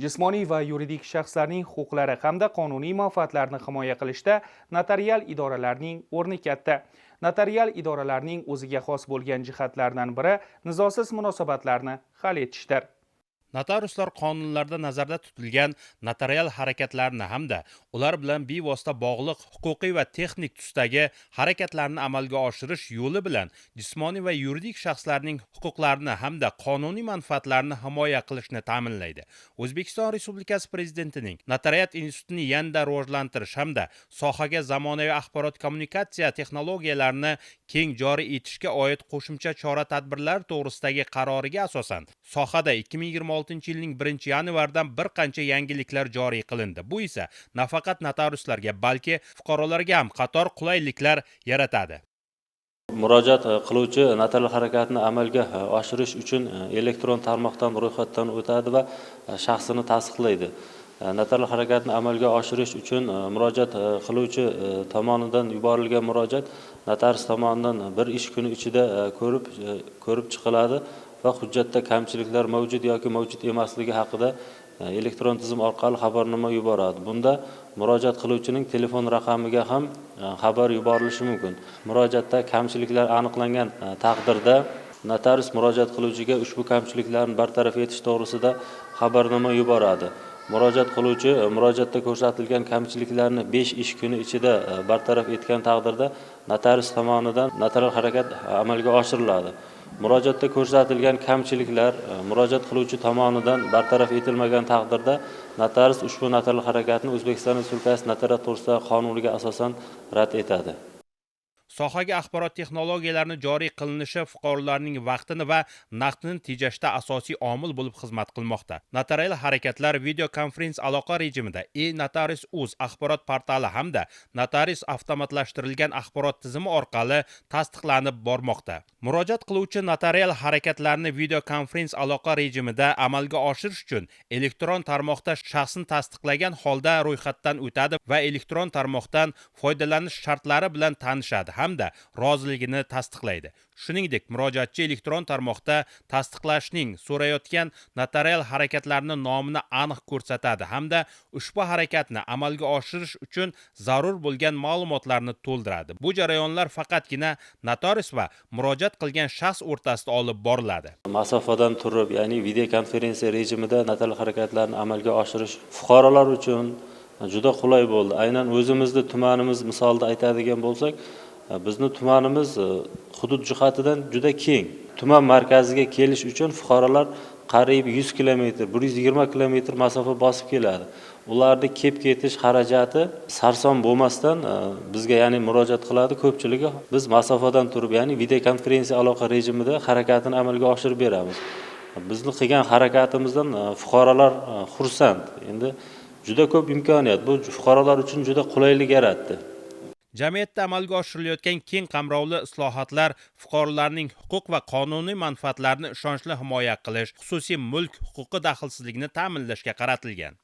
jismoniy va yuridik shaxslarning huquqlari hamda qonuniy manfaatlarini himoya qilishda notarial idoralarning o'rni katta. Notarial idoralarning o'ziga xos bo'lgan jihatlaridan biri nizosiz munosabatlarni hal etishdir. Notariuslar qonunlarda nazarda tutilgan notarial harakatlarni hamda ular bilan bevosita bog'liq huquqiy va texnik tusdagi harakatlarni amalga oshirish yo'li bilan jismoniy va yuridik shaxslarning huquqlarini hamda qonuniy manfaatlarini himoya qilishni ta'minlaydi. O'zbekiston Respublikasi Prezidentining Notariat institutini yanada rivojlantirish hamda sohaga zamonaviy axborot kommunikatsiya texnologiyalarini keng joriy etishga oid qo'shimcha chora-tadbirlar to'g'risidagi qaroriga asosan sohada 2026 yilning 1-yanvaridan bir qancha yangiliklar joriy qilindi. Bu esa nafaqat notariuslarga, balki fuqarolarga ham qator qulayliklar yaratadi. Murojaat qiluvchi notarial harakatni amalga oshirish uchun elektron tarmoqdan ro'yxatdan o'tadi va shaxsini tasdiqlaydi. Notarial harakatni amalga oshirish uchun murojaat qiluvchi tomonidan yuborilgan murojaat notarius tomonidan bir ish kuni ichida ko'rib chiqiladi va hujjatda kamchiliklar mavjud yoki mavjud emasligi haqida elektron tizim orqali xabarnoma yuboradi. Bunda murojaat qiluvchining telefon raqamiga ham xabar yuborilishi mumkin. Murojaatda kamchiliklar aniqlangan taqdirda notarius murojaat qiluvchiga ushbu kamchiliklarni bartaraf etish to'g'risida xabarnoma yuboradi. Murojaat qiluvchi murojaatda ko'rsatilgan kamchiliklarni 5 ish kuni ichida bartaraf etgan taqdirda notarius tomonidan notarial harakat amalga oshiriladi. Murojaatda ko'rsatilgan kamchiliklar murojaat qiluvchi tomonidan bartaraf etilmagan taqdirda notarius ushbu notarial harakatni O'zbekiston Respublikasi Notariat to'g'risidagi qonuniga asosan rad etadi. Sohaga axborot texnologiyalarini joriy qilinishi fuqarolarning vaqtini va naqdini tejashda asosiy omil bo'lib xizmat qilmoqda. Notarial harakatlar video konferens aloqa rejimida e-Notarius.uz axborot portali hamda notarius avtomatlashtirilgan axborot tizimi orqali tasdiqlanib bormoqda. Murojaat qiluvchi notarial harakatlarni video konferens aloqa rejimida amalga oshirish uchun elektron tarmoqda shaxsini tasdiqlagan holda ro'yxatdan o'tadi va elektron tarmoqdan foydalanish shartlari bilan tanishadi hamda roziligini tasdiqlaydi. Shuningdek, murojaatchi elektron tarmoqda tasdiqlashning so'rayotgan notarial harakatlarning nomini aniq ko'rsatadi hamda ushbu harakatni amalga oshirish uchun zarur bo'lgan ma'lumotlarni to'ldiradi. Bu jarayonlar faqatgina notarius va murojaat qilgan shaxs o'rtasida olib boriladi. Masofadan turib, ya'ni video konferensiya rejimida notarial harakatlarni amalga oshirish fuqarolar uchun juda qulay bo'ldi. Aynan o'zimizni tumanimiz misolida aytadigan bo'lsak, bizni tumanimiz hudud jihatidan juda keng. Tuman markaziga kelish uchun fuqarolar qariyb 100 km, 120 km masofa bosib keladi. Ularni ketish xarajati sarson bo'lmasdan bizga, ya'ni murojaat qiladi ko'pchiligi. Biz masofadan turib, ya'ni video konferensiya aloqa rejimida harakatini amalga oshirib beramiz. Bizni qilgan harakatimizdan fuqarolar xursand. Endi juda ko'p imkoniyat. Bu fuqarolar uchun juda qulaylik yaratdi. Jamiyatda amalga oshirilayotgan keng qamrovli islohotlar fuqarolarning huquq va qonuniy manfaatlarini ishonchli himoya qilish, xususiy mulk huquqi daxlsizligini ta'minlashga qaratilgan.